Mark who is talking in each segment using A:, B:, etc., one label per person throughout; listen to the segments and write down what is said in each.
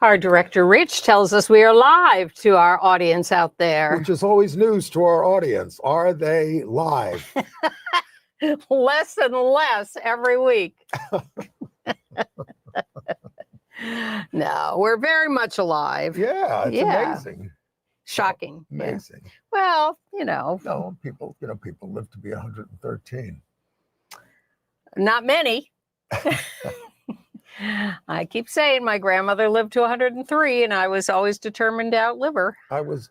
A: Our director, Rich, tells us we are live to our audience out there.
B: Which is always news to our audience. Are they live?
A: Less and less every week. No, we're very much alive.
B: Yeah, it's amazing.
A: Shocking.
B: Amazing.
A: Yeah. Well,
B: No, people live to be 113.
A: Not many. I keep saying my grandmother lived to 103, and I was always determined to outlive her.
B: I was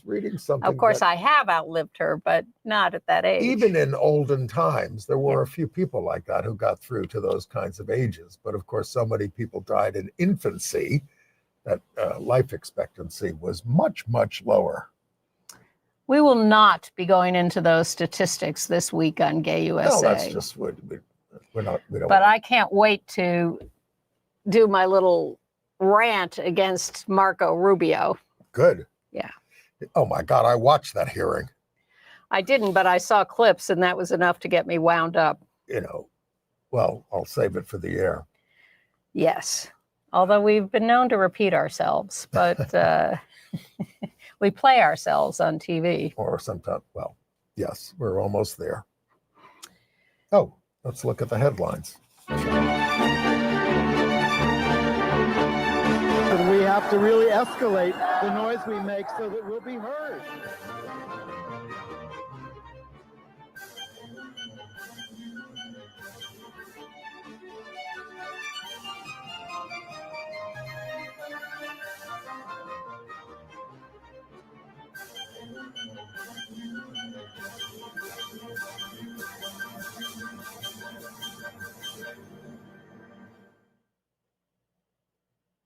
B: reading something.
A: Of course, I have outlived her, but not at that age.
B: Even in olden times, there were a few people like that who got through to those kinds of ages. But of course, so many people died in infancy that life expectancy was much, much lower.
A: We will not be going into those statistics this week on Gay USA.
B: No, that's just we're not. We don't.
A: But I can't wait to do my little rant against Marco Rubio.
B: Good.
A: Yeah.
B: Oh my God, I watched that hearing.
A: I didn't, but I saw clips, and that was enough to get me wound up.
B: Well, I'll save it for the air.
A: Yes. Although we've been known to repeat ourselves, but we play ourselves on TV.
B: Or sometimes, well, yes, we're almost there. Oh, let's look at the headlines.
C: And we have to really escalate the noise we make so that we'll be heard.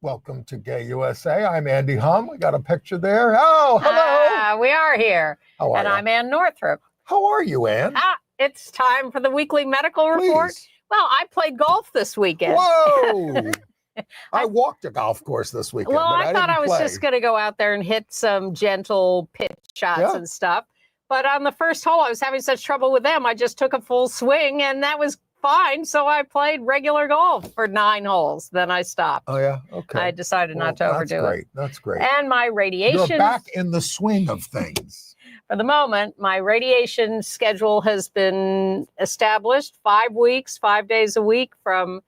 B: Welcome to Gay USA. I'm Andy Hum. We got a picture there. Oh, hello.
A: We are here.
B: How are
A: and
B: you?
A: I'm Ann Northrup.
B: How are you, Ann?
A: It's time for the weekly medical report.
B: Please.
A: Well, I played golf this weekend.
B: Whoa! I walked a golf course this weekend.
A: Well,
B: but
A: I thought
B: didn't
A: I was
B: play.
A: just going to go out there and hit some gentle pitch shots and stuff. But on the first hole, I was having such trouble with them. I just took a full swing, and that was fine. So I played regular golf for 9 holes. Then I stopped.
B: Oh, yeah? Okay.
A: I decided not to overdo it.
B: That's great.
A: And my radiation.
B: You're back in the swing of things.
A: For the moment, my radiation schedule has been established 5 weeks, 5 days a week from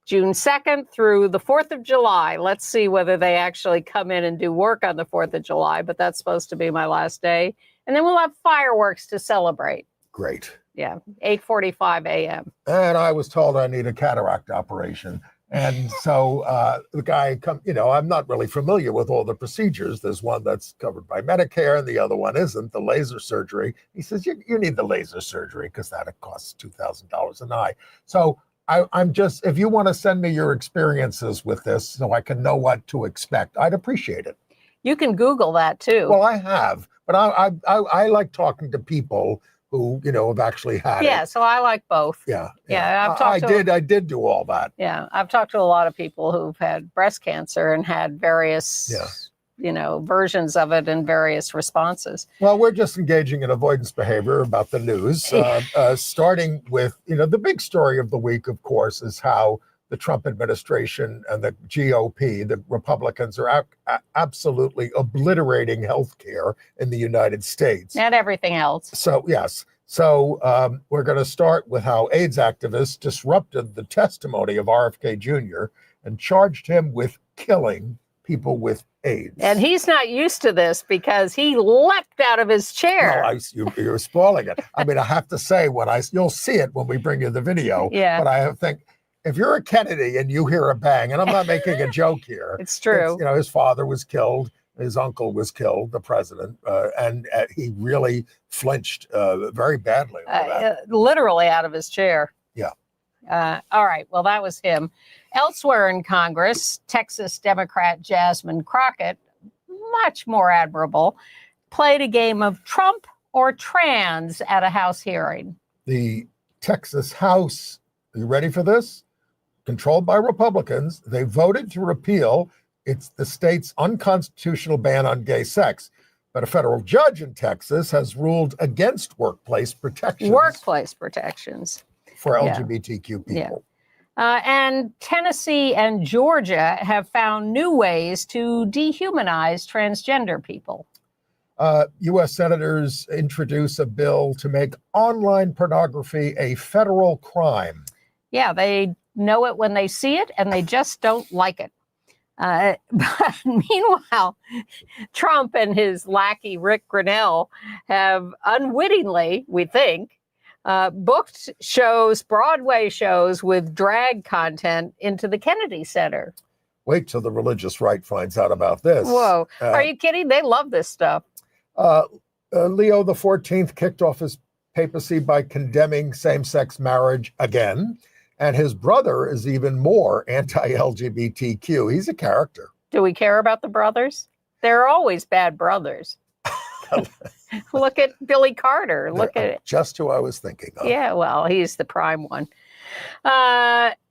A: June 2nd through the 4th of July. Let's see whether they actually come in and do work on the 4th of July, but that's supposed to be my last day. And then we'll have fireworks to celebrate.
B: Great.
A: Yeah, 8:45 a.m.
B: And I was told I need a cataract operation. And so the guy I'm not really familiar with all the procedures. There's one that's covered by Medicare and the other one isn't, the laser surgery. He says, you need the laser surgery because that costs $2,000 an eye. So I'm just, if you want to send me your experiences with this so I can know what to expect, I'd appreciate it.
A: You can Google that too.
B: Well, I have, but I like talking to people who, have actually had it.
A: Yeah, so I like both.
B: Yeah.
A: I
B: did do all that.
A: Yeah, I've talked to a lot of people who've had breast cancer and had various, versions of it and various responses.
B: Well, we're just engaging in avoidance behavior about the news, starting with, the big story of the week, of course, is how the Trump administration and the GOP, the Republicans, are absolutely obliterating health care in the United States.
A: And everything else.
B: So, yes. So we're going to start with how AIDS activists disrupted the testimony of RFK Jr. and charged him with killing people with AIDS.
A: And he's not used to this because he leapt out of his chair.
B: No, you're spoiling it. I mean, I have to say, you'll see it when we bring you the video.
A: Yeah.
B: But I think, if you're a Kennedy and you hear a bang, and I'm not making a joke here.
A: It's true.
B: His father was killed. His uncle was killed, the president, and he really flinched very badly over that.
A: Literally out of his chair.
B: Yeah.
A: All right. Well, that was him. Elsewhere in Congress, Texas Democrat Jasmine Crockett, much more admirable, played a game of Trump or trans at a House hearing.
B: The Texas House, are you ready for this? Controlled by Republicans, they voted to repeal the state's unconstitutional ban on gay sex. But a federal judge in Texas has ruled against workplace protections.
A: Workplace protections.
B: For LGBTQ people.
A: Yeah. And Tennessee and Georgia have found new ways to dehumanize transgender people.
B: U.S. senators introduce a bill to make online pornography a federal crime.
A: Yeah, they know it when they see it, and they just don't like it. But meanwhile, Trump and his lackey Rick Grinnell have unwittingly, we think, booked shows, Broadway shows with drag content into the Kennedy Center.
B: Wait till the religious right finds out about this.
A: Whoa. Are you kidding? They love this stuff.
B: Leo XIV kicked off his papacy by condemning same-sex marriage again. And his brother is even more anti-LGBTQ. He's a character.
A: Do we care about the brothers? They're always bad brothers. Look at Billy Carter. Look at it.
B: Just who I was thinking of.
A: Yeah, well, he's the prime one.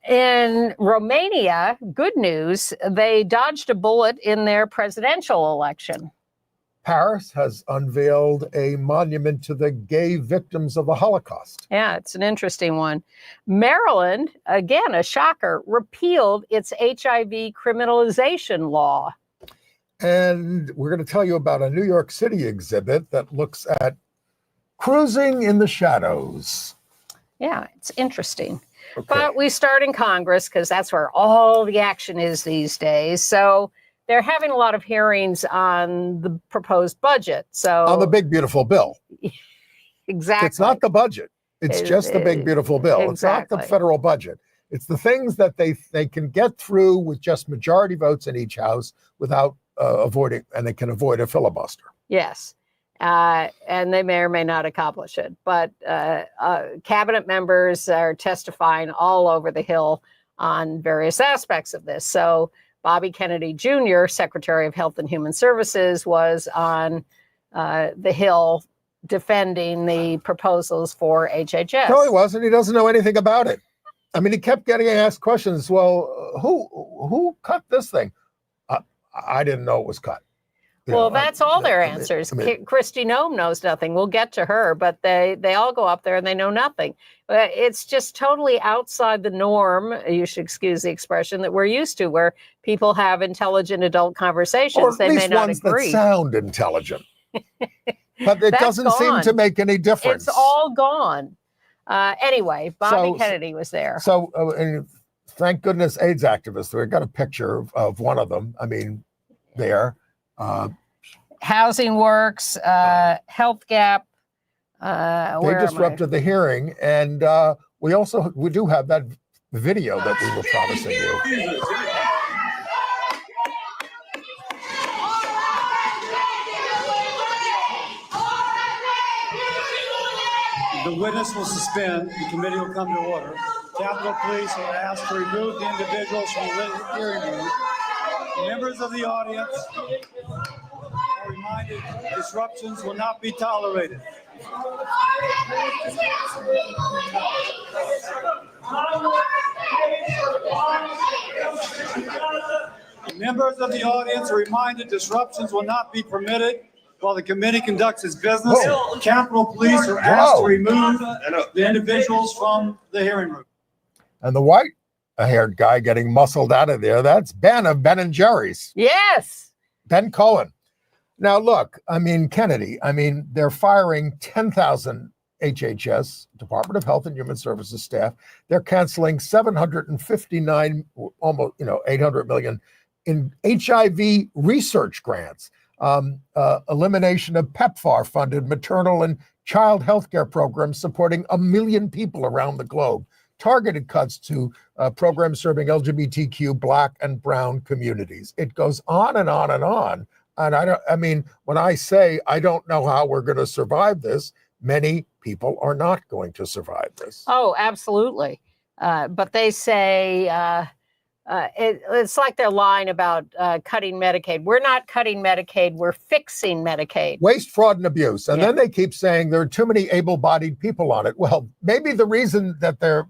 A: In Romania, good news, they dodged a bullet in their presidential election.
B: Paris has unveiled a monument to the gay victims of the Holocaust.
A: Yeah, it's an interesting one. Maryland, again, a shocker, repealed its HIV criminalization law.
B: And we're going to tell you about a New York City exhibit that looks at cruising in the shadows.
A: Yeah, it's interesting.
B: Okay.
A: But we start in Congress because that's where all the action is these days. So they're having a lot of hearings on the proposed budget. So
B: on the big, beautiful bill.
A: Exactly.
B: It's not the budget. It's just the big, beautiful bill.
A: Exactly.
B: It's not the federal budget. It's the things that they can get through with just majority votes in each house without avoiding, and they can avoid a filibuster.
A: Yes. And they may or may not accomplish it. But cabinet members are testifying all over the Hill on various aspects of this. So Bobby Kennedy Jr., Secretary of Health and Human Services, was on the Hill defending the proposals for HHS.
B: No, he wasn't. He doesn't know anything about it. I mean, he kept getting asked questions. Well, who cut this thing? I didn't know it was cut.
A: Well, that's all their answers. Kristi Noem knows nothing. We'll get to her, but they all go up there and they know nothing. It's just totally outside the norm, you should excuse the expression, that we're used to, where people have intelligent adult conversations.
B: Or at
A: they
B: least
A: may not
B: ones
A: agree.
B: that sound intelligent. But it doesn't seem to make any difference.
A: It's all gone. Anyway, Bobby Kennedy was there.
B: So, and thank goodness AIDS activists, we got a picture of one of them. I mean, there.
A: Housing Works, Health Gap.
B: They disrupted the hearing, and we do have that video that we were promising you.
D: The witness will suspend. The committee will come to order. Capitol Police are asked to remove the individuals from the hearing room. Members of the audience are reminded disruptions will not be tolerated. Members of the audience are reminded disruptions will not be permitted while the committee conducts its business.
B: Whoa.
D: Capitol Police are asked to remove the individuals from the hearing room.
B: And the white-haired guy getting muscled out of there, that's Ben of Ben and Jerry's.
A: Yes.
B: Ben Cohen. Now, look, I mean, Kennedy, they're firing 10,000 HHS, Department of Health and Human Services staff. They're canceling 759, almost, 800 million in HIV research grants. Elimination of PEPFAR-funded maternal and child health care programs supporting 1 million people around the globe. Targeted cuts to programs serving LGBTQ, Black and Brown communities. It goes on and on and on. And when I say I don't know how we're going to survive this, many people are not going to survive this.
A: Oh, absolutely. But they say it's like they're lying about cutting Medicaid. We're not cutting Medicaid. We're fixing Medicaid.
B: Waste, fraud, and abuse. And then they keep saying there are too many able-bodied people on it. Well, maybe the reason that they're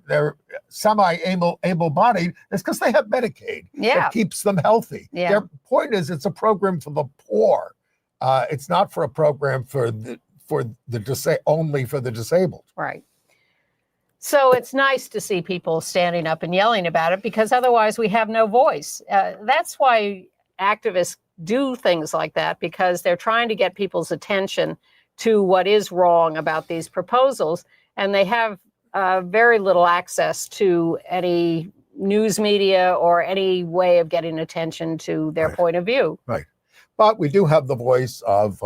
B: semi-able-bodied is because they have Medicaid.
A: Yeah.
B: That keeps them healthy.
A: Yeah.
B: Their point is it's a program for the poor. It's not for a program only for the disabled.
A: Right. So it's nice to see people standing up and yelling about it, because otherwise we have no voice. That's why activists do things like that, because they're trying to get people's attention to what is wrong about these proposals. And they have very little access to any news media or any way of getting attention to their point of view.
B: Right. But we do have the voice of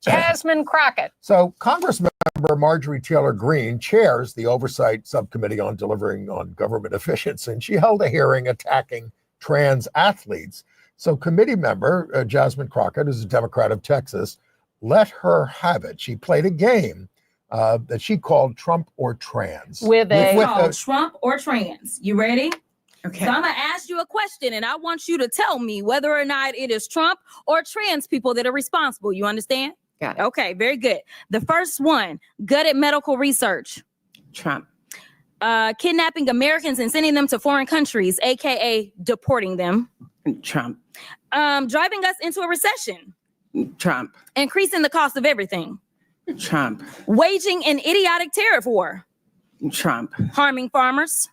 A: Jasmine Crockett.
B: So Congressmember Marjorie Taylor Greene chairs the Oversight Subcommittee on Delivering on Government Efficiency, and she held a hearing attacking trans athletes. So committee member Jasmine Crockett, who's a Democrat of Texas, let her have it. She played a game that she called Trump or Trans.
A: With
E: Trump or Trans. You ready? Okay. So I'm going to ask you a question, and I want you to tell me whether or not it is Trump or trans people that are responsible. You understand?
F: Got it.
E: Okay, very good. The first one, gutted medical research.
F: Trump.
E: Kidnapping Americans and sending them to foreign countries, aka deporting them.
F: Trump.
E: Driving us into a recession.
F: Trump.
E: Increasing the cost of everything.
F: Trump.
E: Waging an idiotic tariff war.
F: Trump.
E: Harming farmers.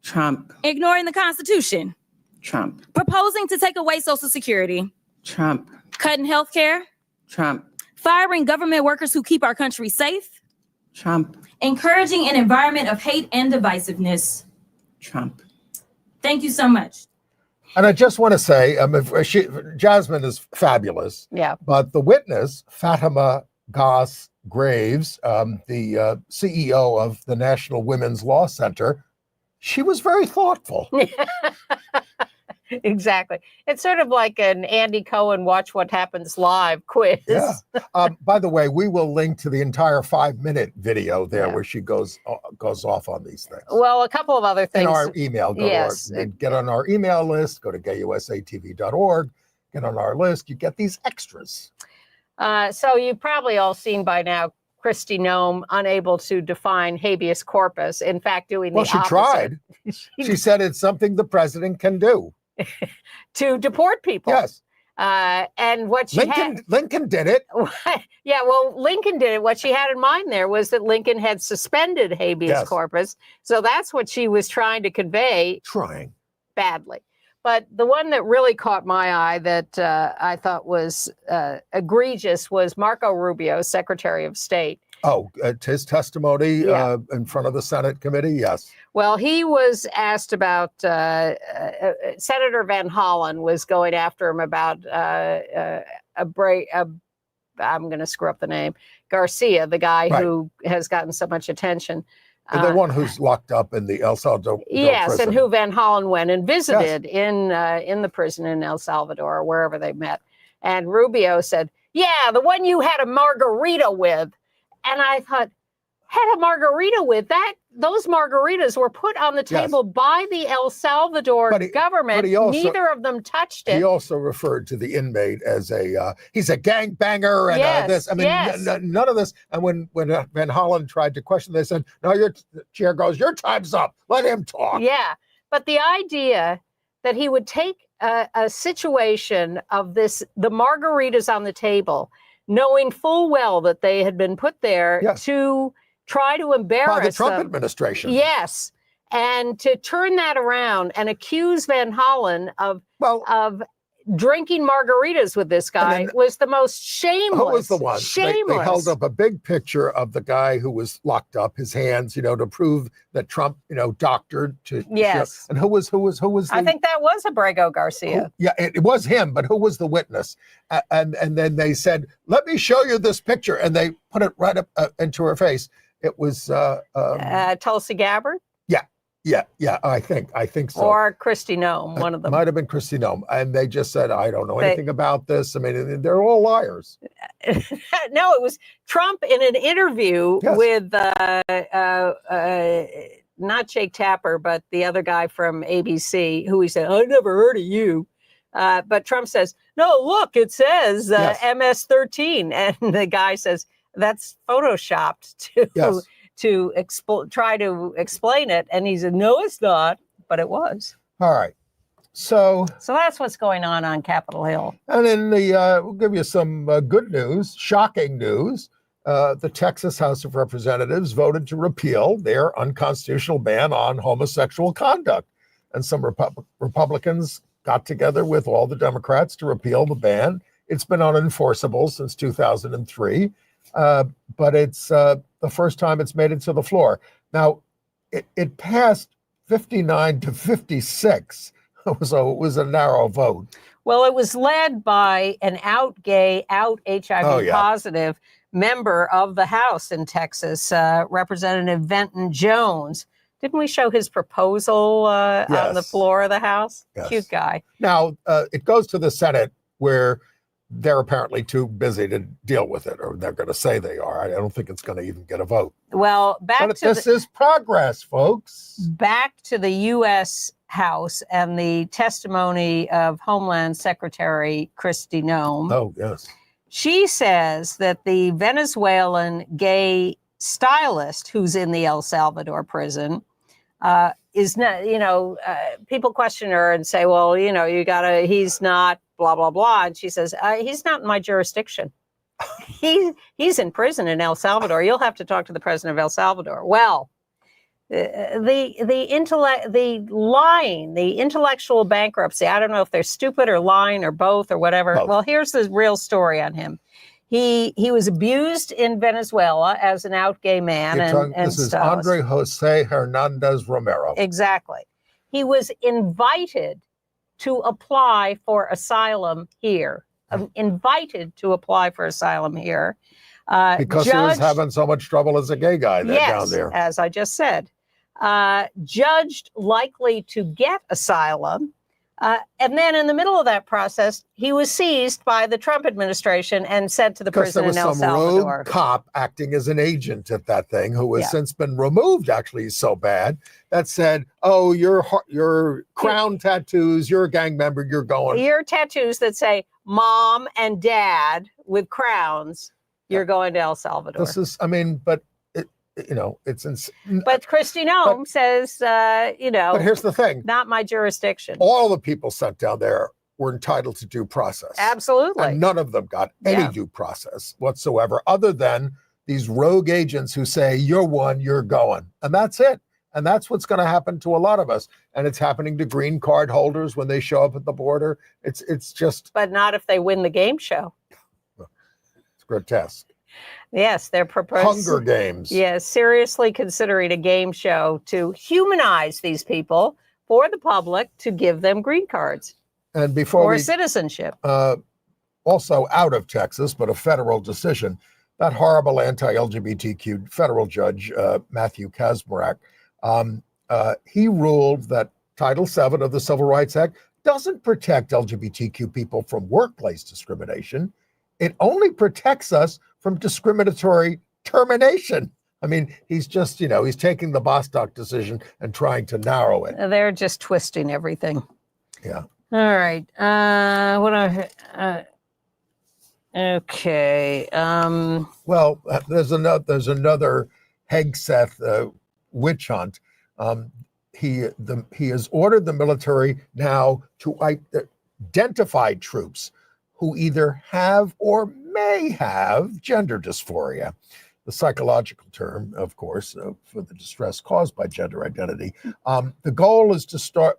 F: Trump.
E: Ignoring the Constitution.
F: Trump.
E: Proposing to take away Social Security.
F: Trump.
E: Cutting health care.
F: Trump.
E: Firing government workers who keep our country safe.
F: Trump.
E: Encouraging an environment of hate and divisiveness.
F: Trump.
E: Thank you so much.
B: And I just want to say, Jasmine is fabulous.
A: Yeah.
B: But the witness, Fatima Goss Graves, the CEO of the National Women's Law Center, she was very thoughtful.
A: Exactly. It's sort of like an Andy Cohen Watch What Happens Live quiz.
B: Yeah. By the way, we will link to the entire 5-minute video there where she goes off on these things.
A: Well, a couple of other things.
B: In our email,
A: Yes.
B: Get on our email list, go to gayusatv.org, get on our list, you get these extras.
A: So you've probably all seen by now Kristi Noem unable to define habeas corpus. In fact, doing the opposite.
B: Well, she tried. She said it's something the president can do.
A: To deport people.
B: Yes.
A: And what she
B: Lincoln did it.
A: Yeah, well, Lincoln did it. What she had in mind there was that Lincoln had suspended habeas corpus. So that's what she was trying to convey.
B: Trying.
A: Badly. But the one that really caught my eye that I thought was egregious was Marco Rubio, Secretary of State.
B: Oh, his testimony in front of the Senate committee, yes.
A: Well, he was asked about, Senator Van Hollen was going after him about I'm going to screw up the name, Garcia, the guy who has gotten so much attention.
B: The one who's locked up in the El Salvador prison.
A: And who Van Hollen went and visited in the prison in El Salvador, or wherever they met. And Rubio said, yeah, the one you had a margarita with. And I thought, had a margarita with that? Those margaritas were put on the table by the El Salvador government. Neither of them touched it.
B: He also referred to the inmate as he's a gangbanger and this. I mean, none of this. And when Van Hollen tried to question, they said, no, your chair goes, your time's up. Let him talk.
A: Yeah. But the idea that he would take a situation of this, the margaritas on the table, knowing full well that they had been put there to try to embarrass
B: by the Trump
A: them.
B: administration.
A: Yes. And to turn that around and accuse Van Hollen of drinking margaritas with this guy was the most shameless.
B: Who was the one?
A: Shameless.
B: They held up a big picture of the guy who was locked up, his hands, to prove that Trump, doctored to.
A: Yes.
B: And who was
A: I think that was Abrego Garcia.
B: It was him, but who was the witness? And then they said, let me show you this picture. And they put it right up into her face. It was
A: Tulsi Gabbard.
B: Yeah, I think so.
A: Or Kristi Noem, one of them.
B: Might have been Kristi Noem. And they just said, I don't know anything about this. I mean, they're all liars.
A: No, it was Trump in an interview with not Jake Tapper, but the other guy from ABC, who he said, I never heard of you. But Trump says, no, look, it says MS-13. And the guy says, that's photoshopped to try to explain it. And he said, no, it's not, but it was.
B: All right. So
A: that's what's going on Capitol Hill.
B: And then we'll give you some good news, shocking news. the Texas House of Representatives voted to repeal their unconstitutional ban on homosexual conduct. And some Republicans got together with all the Democrats to repeal the ban. It's been unenforceable since 2003, but it's the first time it's made it to the floor. Now, it passed 59 to 56. It was a narrow vote.
A: Well, it was led by an out gay, out HIV positive member of the House in Texas, Representative Venton Jones. Didn't we show his proposal on the floor of the House?
B: Yes.
A: Cute guy.
B: Now, it goes to the Senate where they're apparently too busy to deal with it, or they're going to say they are. I don't think it's going to even get a vote.
A: Well,
B: this is progress, folks.
A: Back to the U.S. House and the testimony of Homeland Secretary Kristi Noem.
B: Oh, yes.
A: She says that the Venezuelan gay stylist who's in the El Salvador prison is not, people question her and say, well, he's not blah, blah, blah. And she says, he's not in my jurisdiction. He's in prison in El Salvador. You'll have to talk to the president of El Salvador. Well, the intellectual bankruptcy, I don't know if they're stupid or lying or both or whatever.
B: Both.
A: Well, here's the real story on him. He was abused in Venezuela as an out gay man.
B: This is Andre Jose Hernandez Romero.
A: Exactly. He was invited to apply for asylum here. Because
B: he was having so much trouble as a gay guy down there.
A: As I just said. Judged likely to get asylum. And then in the middle of that process, he was seized by the Trump administration and sent to the prison in El Salvador.
B: There was some rogue cop acting as an agent at that thing who has since been removed, actually, so bad, that said, oh, your crown tattoos, you're a gang member, you're going.
A: Your tattoos that say mom and dad with crowns, you're going to El Salvador. But Kristi Noem says,
B: But here's the thing.
A: Not my jurisdiction.
B: All the people sent down there were entitled to due process.
A: Absolutely.
B: And none of them got any due process whatsoever, other than these rogue agents who say, you're one, you're going. And that's it. And that's what's going to happen to a lot of us. And it's happening to green card holders when they show up at the border. It's just.
A: But not if they win the game show.
B: It's grotesque.
A: Yes, they're proposing
B: Hunger Games.
A: Yes, seriously considering a game show to humanize these people for the public to give them green cards
B: and before
A: citizenship.
B: Also out of Texas, but a federal decision. That horrible anti-LGBTQ federal judge, Matthew Kacsmaryk, he ruled that Title VII of the Civil Rights Act doesn't protect LGBTQ people from workplace discrimination. It only protects us from discriminatory termination. I mean, he's just, he's taking the Bostock decision and trying to narrow it.
A: They're just twisting everything.
B: Yeah.
A: All right. Okay.
B: Well, there's another Hegseth witch hunt. He has ordered the military now to identify troops who either have or may have gender dysphoria, the psychological term, of course, for the distress caused by gender identity. The goal is to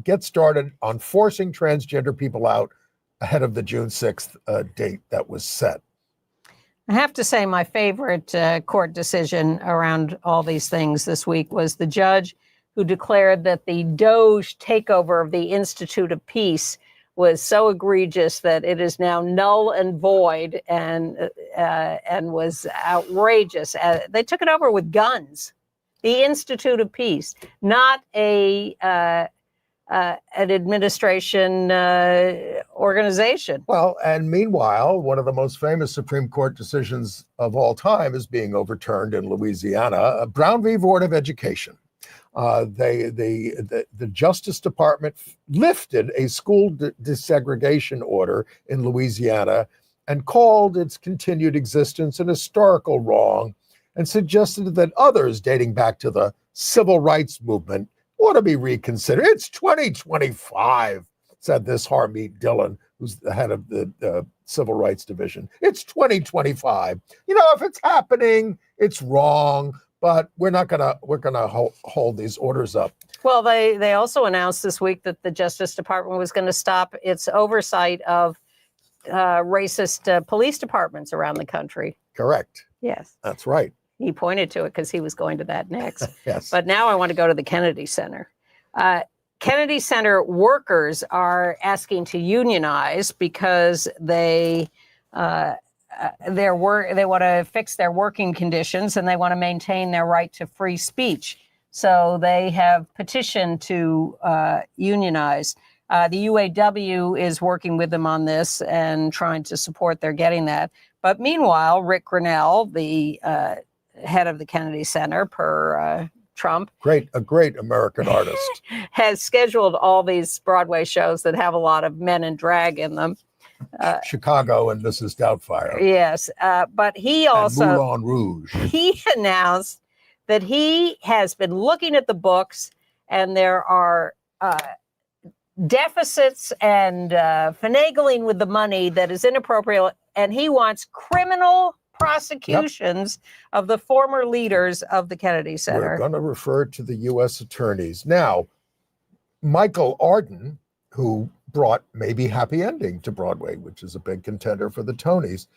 B: get started on forcing transgender people out ahead of the June 6th date that was set.
A: I have to say my favorite court decision around all these things this week was the judge who declared that the DOJ takeover of the Institute of Peace was so egregious that it is now null and void and was outrageous. They took it over with guns. The Institute of Peace, not an administration organization.
B: Well, and meanwhile, one of the most famous Supreme Court decisions of all time is being overturned in Louisiana, Brown v. Board of Education. The Justice Department lifted a school desegregation order in Louisiana and called its continued existence an historical wrong and suggested that others dating back to the civil rights movement ought to be reconsidered. It's 2025, said this Harmeet Dillon, who's the head of the Civil Rights Division. It's 2025. You know, if it's happening, it's wrong, but we're gonna hold these orders up.
A: Well, they also announced this week that the Justice Department was going to stop its oversight of racist police departments around the country.
B: Correct.
A: Yes.
B: That's right.
A: He pointed to it because he was going to that next.
B: Yes.
A: But now I want to go to the Kennedy Center. Kennedy Center workers are asking to unionize because they want to fix their working conditions and they want to maintain their right to free speech. So they have petitioned to unionize. The UAW is working with them on this and trying to support their getting that. But meanwhile, Rick Grinnell, the head of the Kennedy Center, per Trump,
B: a great American artist,
A: has scheduled all these Broadway shows that have a lot of men in drag in them.
B: Chicago and Mrs. Doubtfire.
A: Yes, but he also
B: and Moulin Rouge.
A: He announced that he has been looking at the books, and there are deficits and finagling with the money that is inappropriate, and he wants criminal prosecutions of the former leaders of the Kennedy Center.
B: We're going to refer to the U.S. attorneys. Now, Michael Arden, who brought maybe Happy Ending to Broadway, which is a big contender for the Tonys,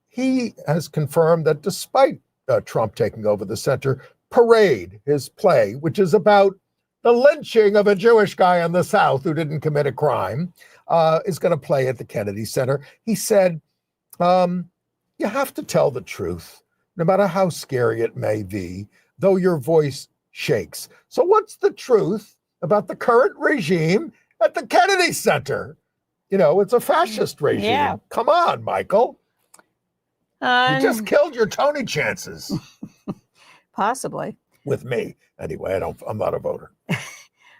B: he has confirmed that despite Trump taking over the center, Parade, his play, which is about the lynching of a Jewish guy in the South who didn't commit a crime, is going to play at the Kennedy Center. He said, you have to tell the truth, no matter how scary it may be, though your voice shakes. So what's the truth about the current regime at the Kennedy Center? You know, it's a fascist regime.
A: Yeah.
B: Come on, Michael. You just killed your Tony chances.
A: Possibly.
B: With me. Anyway, I'm not a voter.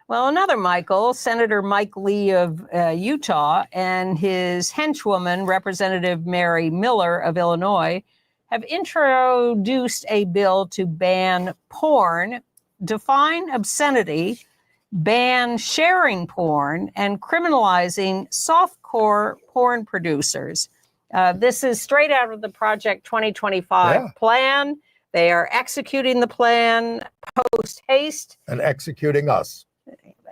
A: Well, another Michael, Senator Mike Lee of Utah, and his henchwoman, Representative Mary Miller of Illinois, have introduced a bill to ban porn, define obscenity, ban sharing porn, and criminalizing softcore porn producers. This is straight out of the Project 2025 plan. They are executing the plan post haste.
B: And executing us.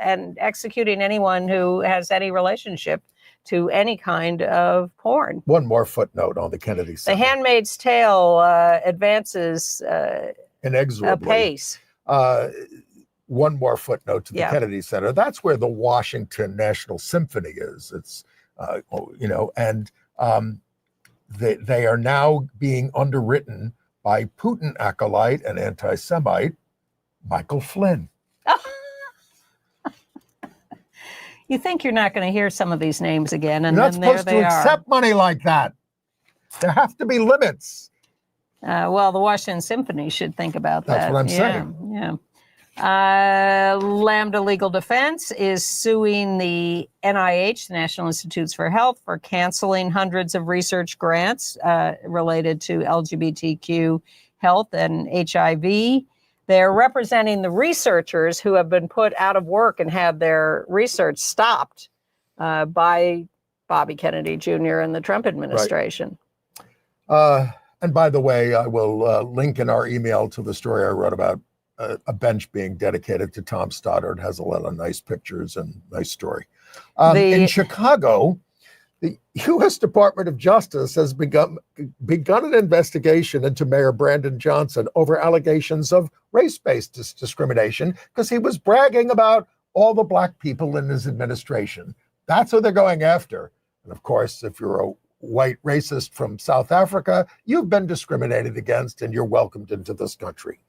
A: And executing anyone who has any relationship to any kind of porn.
B: One more footnote on the Kennedy Center.
A: The Handmaid's Tale advances
B: inexorably.
A: apace.
B: One more footnote to the Kennedy Center. That's where the Washington National Symphony is. It's, and they are now being underwritten by Putin acolyte and anti-Semite Michael Flynn.
A: You think you're not going to hear some of these names again, and
B: you're not
A: then there
B: supposed
A: they
B: to accept money like that. There have to be limits.
A: Well, the Washington Symphony should think about that.
B: That's what I'm saying.
A: Yeah. Lambda Legal Defense is suing the NIH, the National Institutes for Health, for canceling hundreds of research grants related to LGBTQ health and HIV. They're representing the researchers who have been put out of work and had their research stopped by Bobby Kennedy Jr. and the Trump administration.
B: Right. And by the way, I will link in our email to the story I wrote about a bench being dedicated to Tom Stoddard. It has a lot of nice pictures and nice story. In Chicago, the U.S. Department of Justice has begun an investigation into Mayor Brandon Johnson over allegations of race-based discrimination because he was bragging about all the black people in his administration. That's who they're going after. And of course, if you're a white racist from South Africa, you've been discriminated against and you're welcomed into this country.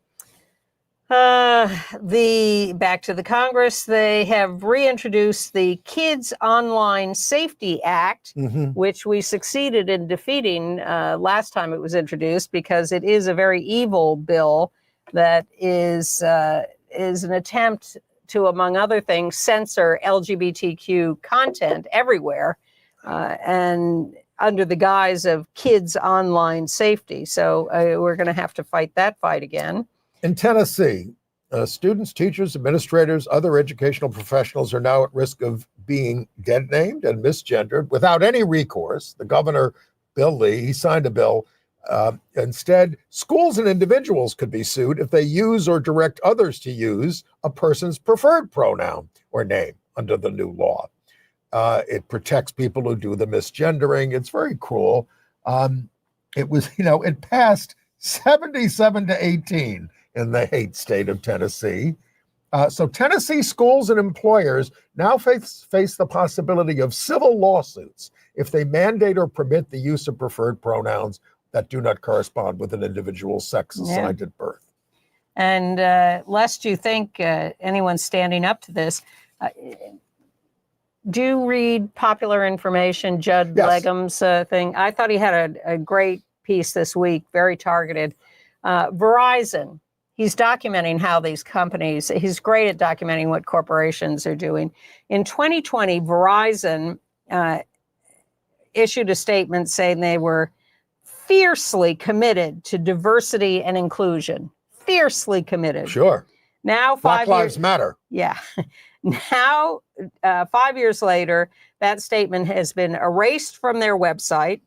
A: Back to the Congress, they have reintroduced the Kids Online Safety Act, which we succeeded in defeating last time it was introduced because it is a very evil bill that is an attempt to, among other things, censor LGBTQ content everywhere and under the guise of kids online safety. So we're going to have to fight that fight again.
B: In Tennessee, Students, teachers, administrators, other educational professionals are now at risk of being dead named and misgendered without any recourse. The governor, Bill Lee, he signed a bill. Instead, schools and individuals could be sued if they use or direct others to use a person's preferred pronoun or name under the new law. It protects people who do the misgendering. It's very cruel. It passed 77-18 in the hate state of Tennessee. So Tennessee schools and employers now face the possibility of civil lawsuits if they mandate or permit the use of preferred pronouns that do not correspond with an individual's sex assigned at birth.
A: And lest you think anyone's standing up to this, do you read Popular Information, Judd Legum's thing? I thought he had a great piece this week, very targeted. Verizon, he's documenting how these companies, he's great at documenting what corporations are doing. In 2020, Verizon issued a statement saying they were fiercely committed to diversity and inclusion. Fiercely committed.
B: Sure.
A: Now,
B: Black Lives Matter.
A: Yeah. Now, 5 years later, that statement has been erased from their website,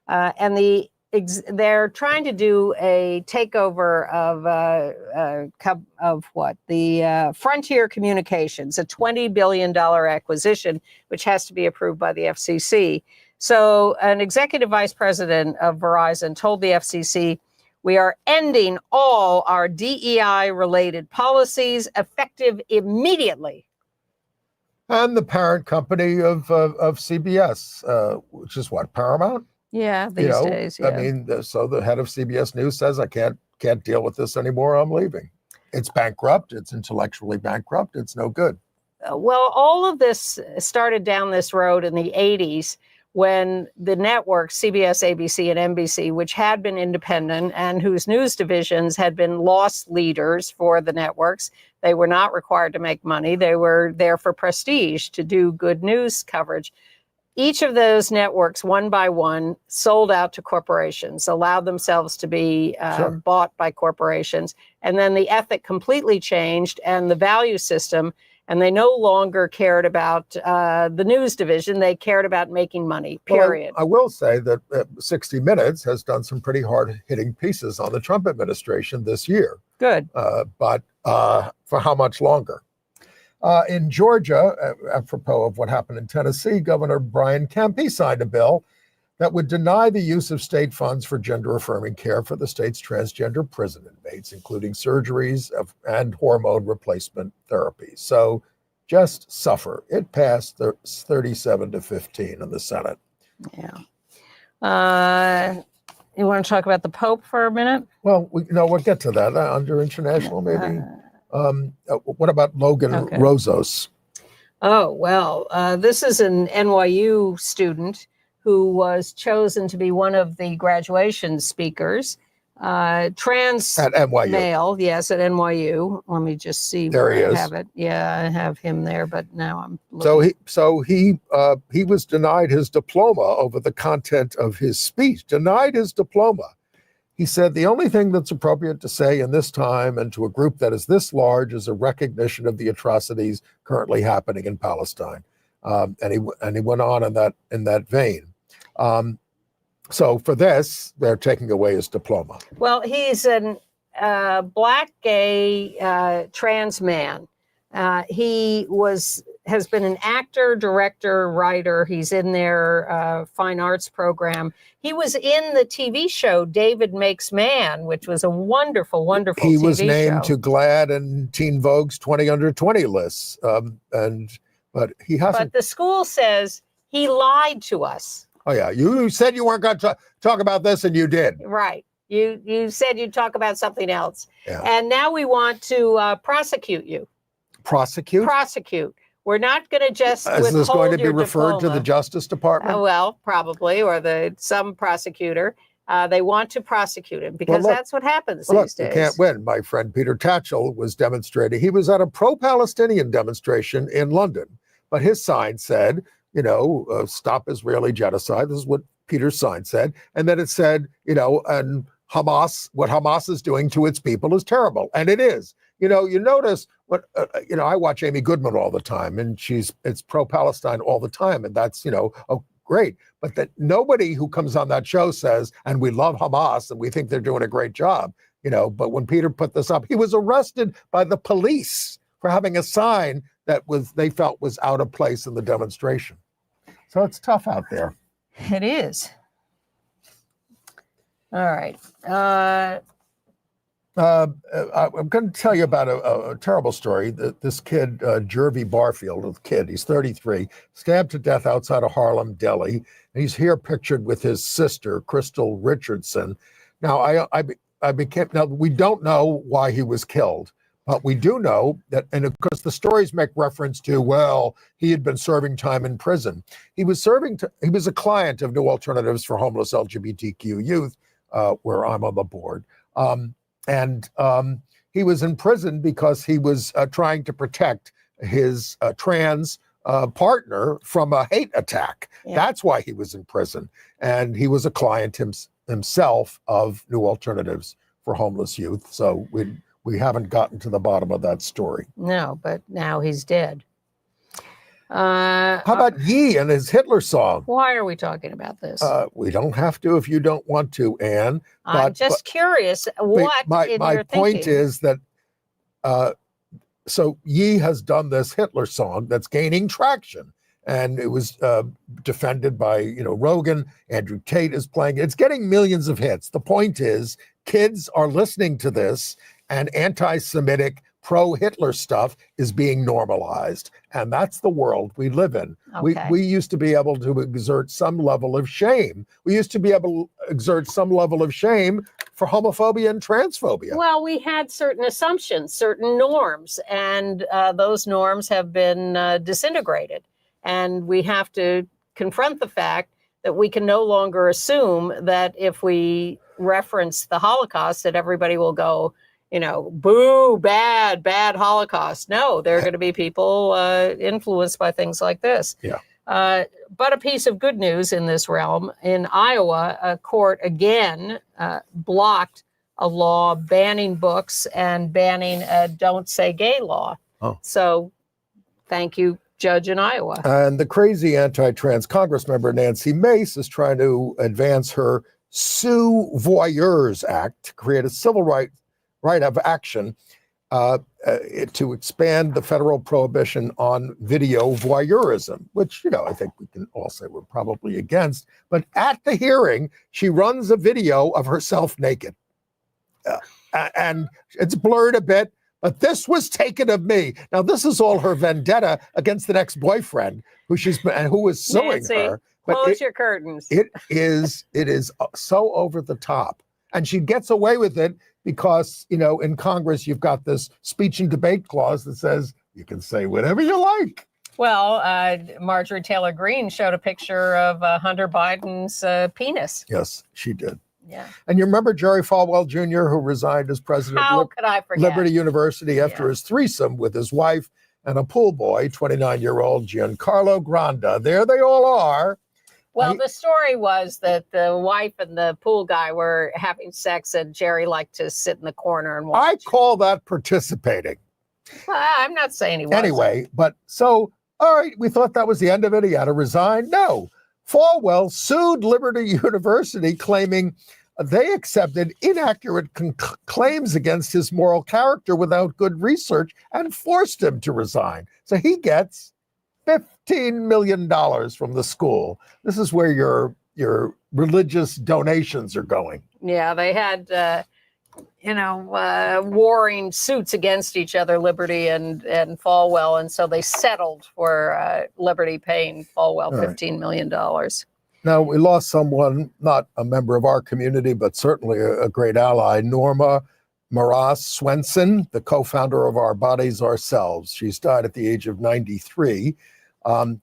A: and they're trying to do a takeover of the Frontier Communications, a $20 billion acquisition, which has to be approved by the FCC. So an executive vice president of Verizon told the FCC, "We are ending all our DEI-related policies effective immediately."
B: And the parent company of CBS, which is what, Paramount?
A: Yeah, these days. Yeah.
B: I mean, so the head of CBS News says, "I can't deal with this anymore. I'm leaving." It's bankrupt. It's intellectually bankrupt. It's no good.
A: Well, all of this started down this road in the 80s when the networks, CBS, ABC, and NBC, which had been independent and whose news divisions had been loss leaders for the networks, they were not required to make money. They were there for prestige, to do good news coverage. Each of those networks, one by one, sold out to corporations, allowed themselves to be bought by corporations. And then the ethic completely changed and the value system, and they no longer cared about the news division. They cared about making money, period.
B: Well, I will say that 60 Minutes has done some pretty hard-hitting pieces on the Trump administration this year.
A: Good.
B: But for how much longer? In Georgia, apropos of what happened in Tennessee, Governor Brian Kemp, he signed a bill that would deny the use of state funds for gender-affirming care for the state's transgender prison inmates, including surgeries and hormone replacement therapy. So just suffer. It passed 37-15 in the Senate.
A: Yeah. You want to talk about the Pope for a minute?
B: Well, we'll get to that under international, maybe. What about Logan Rozos?
A: Oh, well, this is an NYU student who was chosen to be one of the graduation speakers. Trans
B: at NYU.
A: Male, yes, at NYU. Let me just see
B: there
A: where
B: he
A: I have it. Yeah, I have him there, but now I'm
B: looking. So he was denied his diploma over the content of his speech. Denied his diploma. He said the only thing that's appropriate to say in this time and to a group that is this large is a recognition of the atrocities currently happening in Palestine. And he went on in that vein. So for this, they're taking away his diploma.
A: Well, he's a black, gay, trans man. He has been an actor, director, writer. He's in their fine arts program. He was in the TV show David Makes Man, which was a wonderful, wonderful TV show.
B: He was named to GLAAD and Teen Vogue's 20 Under 20 lists. But he hasn't.
A: But the school says he lied to us.
B: Oh, yeah. You said you weren't going to talk about this, and you did.
A: Right. You said you'd talk about something else.
B: Yeah.
A: And now we want to prosecute you.
B: Prosecute?
A: Prosecute. We're not going to just withhold
B: Is this going to be
A: your
B: referred
A: diploma.
B: to the Justice Department?
A: Well, probably, or some prosecutor. They want to prosecute him because that's what happens these days.
B: You can't win. My friend Peter Tatchell was demonstrating. He was at a pro-Palestinian demonstration in London, but his sign said, stop Israeli genocide. This is what Peter's sign said. And then it said, and Hamas, what Hamas is doing to its people is terrible. And it is. You know, you notice what, you know, I watch Amy Goodman all the time, and it's pro-Palestine all the time. And that's, you know, oh, great. But that nobody who comes on that show says, and we love Hamas and we think they're doing a great job, you know. But when Peter put this up, he was arrested by the police for having a sign that they felt was out of place in the demonstration. So it's tough out there.
A: It is. All right.
B: I'm going to tell you about a terrible story. This kid, Jervy Barfield, he's 33, stabbed to death outside of Harlem, Delhi. And he's here pictured with his sister, Crystal Richardson. Now, now we don't know why he was killed, but we do know that, and of course the stories make reference to, well, he had been serving time in prison. He was a client of New Alternatives for Homeless LGBTQ Youth, where I'm on the board. And he was in prison because he was trying to protect his trans partner from a hate attack. Yeah. That's why he was in prison. And he was a client himself of New Alternatives for Homeless Youth. So we haven't gotten to the bottom of that story.
A: No, but now he's dead.
B: How about Ye and his Hitler song?
A: Why are we talking about this?
B: We don't have to if you don't want to, Anne.
A: I'm just curious. What
B: my point is that so Ye has done this Hitler song that's gaining traction, and it was defended by, you know, Rogan. Andrew Tate is playing it. It's getting millions of hits. The point is, kids are listening to this, and anti-Semitic, pro-Hitler stuff is being normalized. And that's the world we live in. Okay. We used to be able to exert some level of shame. We used to be able to exert some level of shame for homophobia and transphobia.
A: Well, we had certain assumptions, certain norms, and those norms have been disintegrated. And we have to confront the fact that we can no longer assume that if we reference the Holocaust, that everybody will go, you know, boo, bad Holocaust. No, there are going to be people influenced by things like this.
B: Yeah.
A: But a piece of good news in this realm, in Iowa, a court again blocked a law banning books and banning a Don't Say Gay law. Oh. So thank you, judge in Iowa.
B: And the crazy anti-trans Congress member, Nancy Mace, is trying to advance her Sue Voyeurs Act to create a civil right of action to expand the federal prohibition on video voyeurism, which, you know, I think we can all say we're probably against. But at the hearing, she runs a video of herself naked. And it's blurred a bit, but this was taken of me. Now, this is all her vendetta against an ex-boyfriend who was suing
A: Nancy,
B: her.
A: But close your curtains.
B: It is so over the top. And she gets away with it because, you know, in Congress, you've got this speech and debate clause that says you can say whatever you like.
A: Well, Marjorie Taylor Greene showed a picture of Hunter Biden's penis.
B: Yes, she did.
A: Yeah.
B: And you remember Jerry Falwell Jr., who resigned as president
A: of
B: Liberty University after his threesome with his wife and a pool boy, 29-year-old Giancarlo Granda. There they all are.
A: Well, the story was that the wife and the pool guy were having sex, and Jerry liked to sit in the corner and watch.
B: I call that participating.
A: Well, I'm not saying he wasn't.
B: Anyway, but so, all right, we thought that was the end of it. He had to resign. No. Falwell sued Liberty University, claiming they accepted inaccurate claims against his moral character without good research and forced him to resign. So he gets $15 million from the school. This is where your religious donations are going.
A: Yeah, they had, warring suits against each other, Liberty and Falwell. And so they settled for Liberty paying Falwell $15 million.
B: Now, we lost someone, not a member of our community, but certainly a great ally, Norma Maras Swenson, the co-founder of Our Bodies, Ourselves. She's died at the age of 93.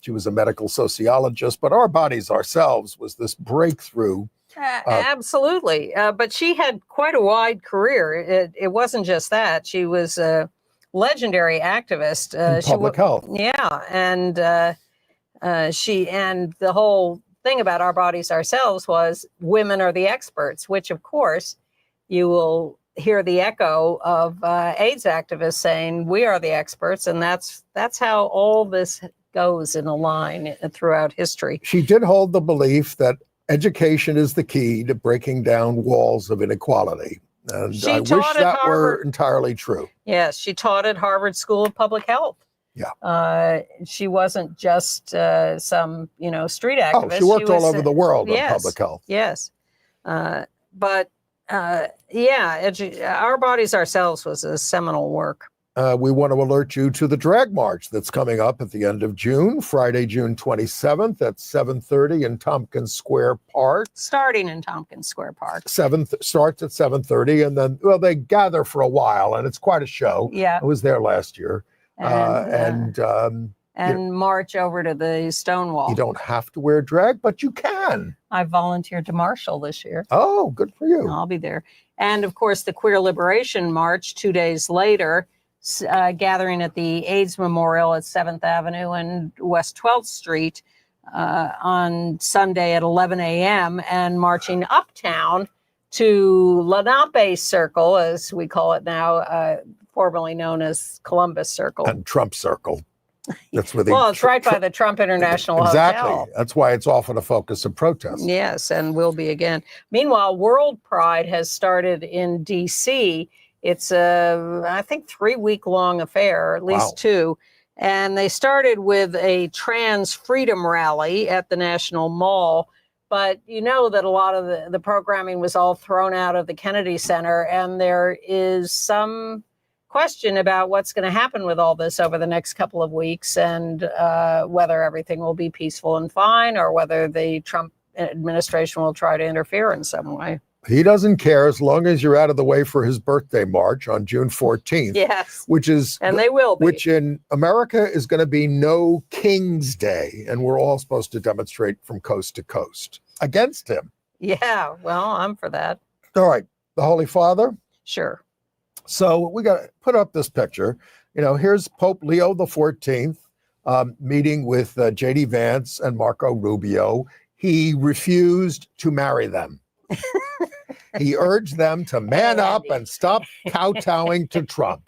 B: She was a medical sociologist, but Our Bodies, Ourselves was this breakthrough.
A: Absolutely. But she had quite a wide career. It wasn't just that. She was a legendary activist.
B: In public health.
A: Yeah. And the whole thing about Our Bodies, Ourselves was women are the experts, which of course you will hear the echo of AIDS activists saying we are the experts, and that's how all this goes in a line throughout history.
B: She did hold the belief that education is the key to breaking down walls of inequality. And
A: She
B: I wish
A: taught at
B: that were
A: Harvard.
B: entirely true.
A: Yes, she taught at Harvard School of Public Health.
B: Yeah.
A: She wasn't just some, street activist.
B: Oh, she worked all
A: was,
B: over the world on
A: yes,
B: public health.
A: Yes. Our Bodies Ourselves was a seminal work.
B: We want to alert you to the drag march that's coming up at the end of June, Friday, June 27th at 7:30 in Tompkins Square Park.
A: Starting in Tompkins Square Park.
B: Starts at 7:30, and then, they gather for a while, and it's quite a show.
A: Yeah.
B: I was there last year.
A: And march over to the Stonewall.
B: You don't have to wear drag, but you can.
A: I volunteered to marshal this year.
B: Oh, good for you.
A: I'll be there. And of course, the Queer Liberation March 2 days later, gathering at the AIDS Memorial at 7th Avenue and West 12th Street on Sunday at 11 a.m. and marching uptown to Lenape Circle, as we call it now, formerly known as Columbus Circle.
B: And Trump Circle. That's where
A: It's right by the Trump International
B: exactly.
A: Hotel.
B: That's why it's often a focus of protest.
A: Yes, and will be again. Meanwhile, World Pride has started in D.C. It's a, I think, 3-week-long affair, at least 2. And they started with a trans freedom rally at the National Mall. But you know that a lot of the programming was all thrown out of the Kennedy Center, and there is some question about what's going to happen with all this over the next couple of weeks, and whether everything will be peaceful and fine, or whether the Trump administration will try to interfere in some way.
B: He doesn't care as long as you're out of the way for his birthday march on June 14th.
A: Yes.
B: And
A: they will be.
B: Which in America is going to be No King's Day. And we're all supposed to demonstrate from coast to coast against him.
A: Yeah, well, I'm for that.
B: All right. The Holy Father.
A: Sure.
B: So we got to put up this picture. Here's Pope Leo XIV meeting with J.D. Vance and Marco Rubio. He refused to marry them. He urged them to man up and stop kowtowing to Trump.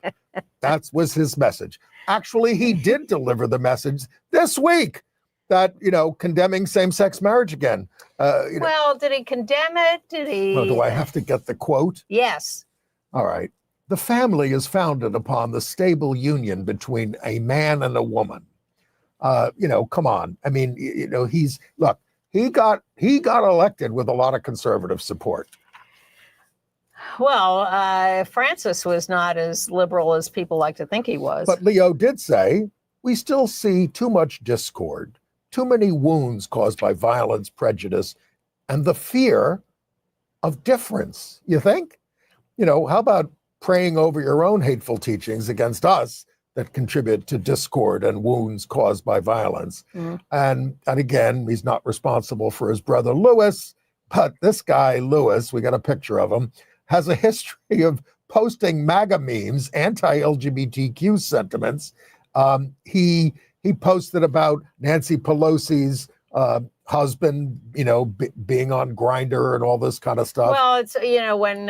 B: That was his message. Actually, he did deliver the message this week that, condemning same-sex marriage again.
A: Well, did he condemn it? Did he?
B: Oh, do I have to get the quote?
A: Yes.
B: All right. The family is founded upon the stable union between a man and a woman. Come on. I mean, he got elected with a lot of conservative support.
A: Well, Francis was not as liberal as people like to think he was.
B: But Leo did say, we still see too much discord, too many wounds caused by violence, prejudice, and the fear of difference. You think? How about praying over your own hateful teachings against us that contribute to discord and wounds caused by violence? And again, he's not responsible for his brother Louis, but this guy, Louis, we got a picture of him, has a history of posting MAGA memes, anti-LGBTQ sentiments. He posted about Nancy Pelosi's husband, being on Grindr and all this kind of stuff.
A: Well, it's, when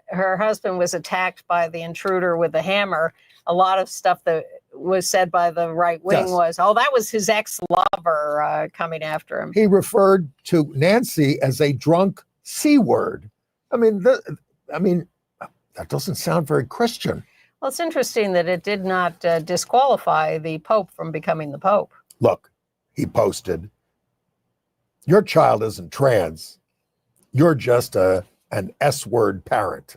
A: her husband was attacked by the intruder with the hammer, a lot of stuff that was said by the right wing was, that was his ex-lover coming after him.
B: He referred to Nancy as a drunk C word. I mean, that doesn't sound very Christian.
A: Well, it's interesting that it did not disqualify the Pope from becoming the Pope.
B: Look, he posted, your child isn't trans. You're just an S-word parent.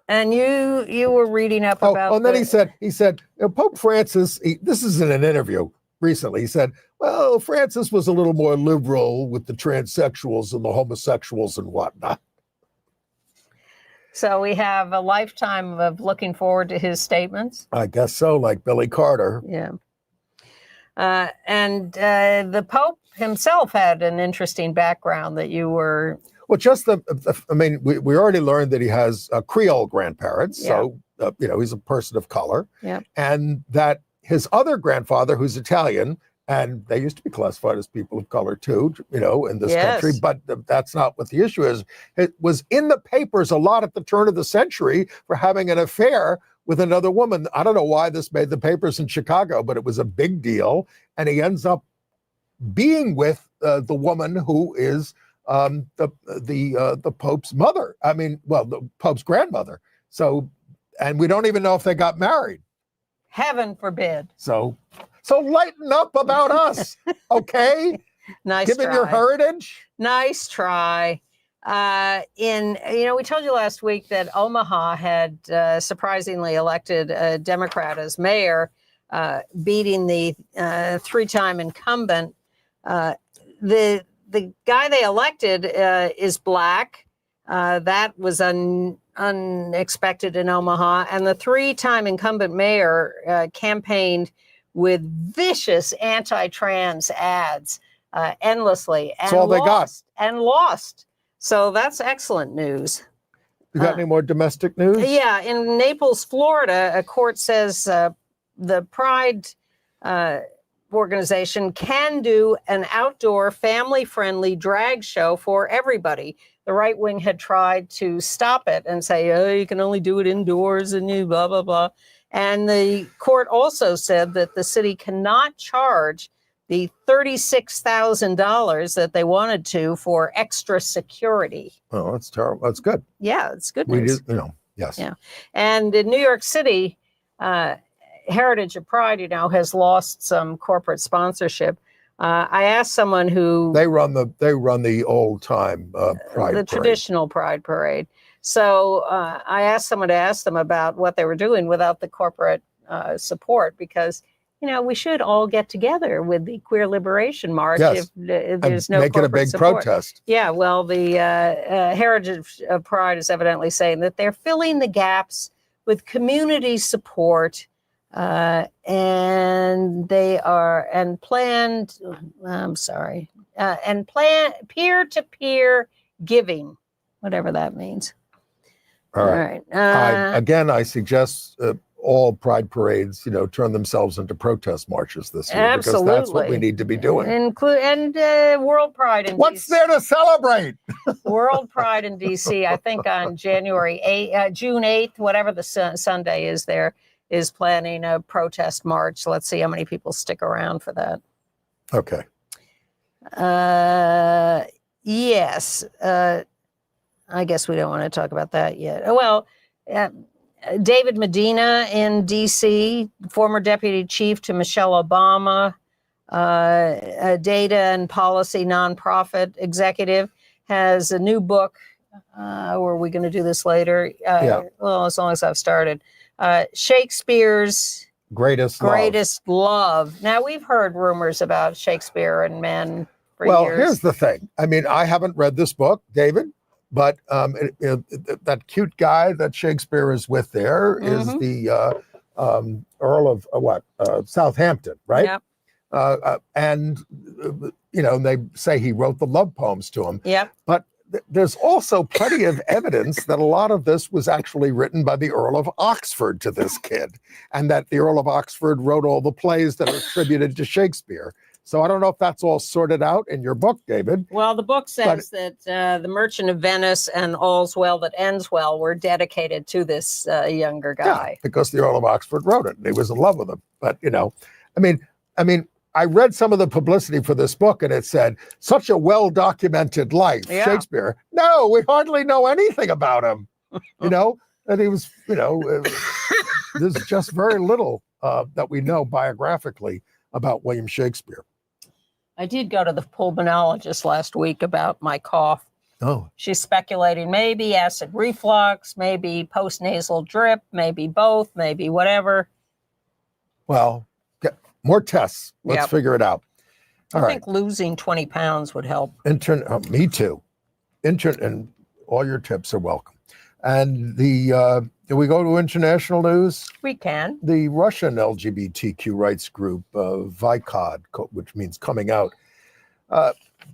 A: And you were reading up about.
B: And then he said, Pope Francis. This is in an interview recently. He said, well, Francis was a little more liberal with the transsexuals and the homosexuals and whatnot.
A: So we have a lifetime of looking forward to his statements.
B: I guess so, like Billy Carter.
A: Yeah. And the Pope himself had an interesting background that you were.
B: Well, we already learned that he has Creole grandparents.
A: Yeah.
B: So, he's a person of color.
A: Yeah.
B: And that his other grandfather, who's Italian, And they used to be classified as people of color too, in this
A: Yes.
B: country. But that's not what the issue is. It was in the papers a lot at the turn of the century for having an affair with another woman. I don't know why this made the papers in Chicago, but it was a big deal. And he ends up being with the woman who is the Pope's mother. The Pope's grandmother. So, and we don't even know if they got married.
A: Heaven forbid.
B: So lighten up about us, okay?
A: Nice
B: Given
A: try.
B: your heritage.
A: Nice try. We told you last week that Omaha had surprisingly elected a Democrat as mayor, beating the three-time incumbent. The guy they elected is black. That was unexpected in Omaha. And the three-time incumbent mayor campaigned with vicious anti-trans ads endlessly.
B: That's all they got.
A: And lost. So that's excellent news.
B: You got any more domestic news?
A: Yeah, in Naples, Florida, a court says the Pride organization can do an outdoor family-friendly drag show for everybody. The right wing had tried to stop it and say, oh, you can only do it indoors and you blah, blah, blah. And the court also said that the city cannot charge the $36,000 that they wanted to for extra security.
B: Oh, that's terrible. That's good.
A: Yeah, it's good
B: We
A: news.
B: do, yes.
A: Yeah. And in New York City, Heritage of Pride, has lost some corporate sponsorship. I asked someone who
B: They run the old time Pride
A: the
B: Parade.
A: traditional Pride Parade. So I asked someone to ask them about what they were doing without the corporate support, because we should all get together with the Queer Liberation March
B: Yes.
A: if there's no
B: Make it a
A: corporate
B: big
A: support.
B: protest.
A: Yeah, well, the Heritage of Pride is evidently saying that they're filling the gaps with community support, and they are and planned peer-to-peer giving, whatever that means.
B: All right. I suggest all Pride parades, turn themselves into protest marches this year.
A: Absolutely.
B: Because that's what we need to be doing.
A: World Pride in
B: What's
A: DC.
B: there to celebrate?
A: World Pride in DC, I think on June 8th, whatever the Sunday is there, is planning a protest march. Let's see how many people stick around for that.
B: Okay.
A: Yes. I guess we don't want to talk about that yet. Well, David Medina in D.C., former deputy chief to Michelle Obama, a data and policy nonprofit executive, has a new book. Or are we going to do this later? Well, as long as I've started. Shakespeare's
B: Greatest
A: Love. Now, we've heard rumors about Shakespeare and men for
B: Well,
A: years.
B: here's the thing. I haven't read this book, David, but that cute guy that Shakespeare is with there is the Earl of Southampton, right?
A: Yep.
B: And they say he wrote the love poems to him.
A: Yep.
B: But there's also plenty of evidence that a lot of this was actually written by the Earl of Oxford to this kid, and that the Earl of Oxford wrote all the plays that are attributed to Shakespeare. So I don't know if that's all sorted out in your book, David.
A: Well, the book says that The Merchant of Venice and All's Well That Ends Well were dedicated to this younger guy.
B: Yeah, because the Earl of Oxford wrote it, and he was in love with him. But I read some of the publicity for this book, and it said, such a well-documented life,
A: Yeah.
B: Shakespeare. No, we hardly know anything about him, and he was, there's just very little that we know biographically about William Shakespeare.
A: I did go to the pulmonologist last week about my cough.
B: Oh.
A: She's speculating maybe acid reflux, maybe postnasal drip, maybe both, maybe whatever.
B: Well, get more tests. Let's figure it out.
A: I think losing 20 pounds would help.
B: Me too. And all your tips are welcome. And do we go to international news?
A: We can.
B: The Russian LGBTQ rights group, VICOD, which means coming out,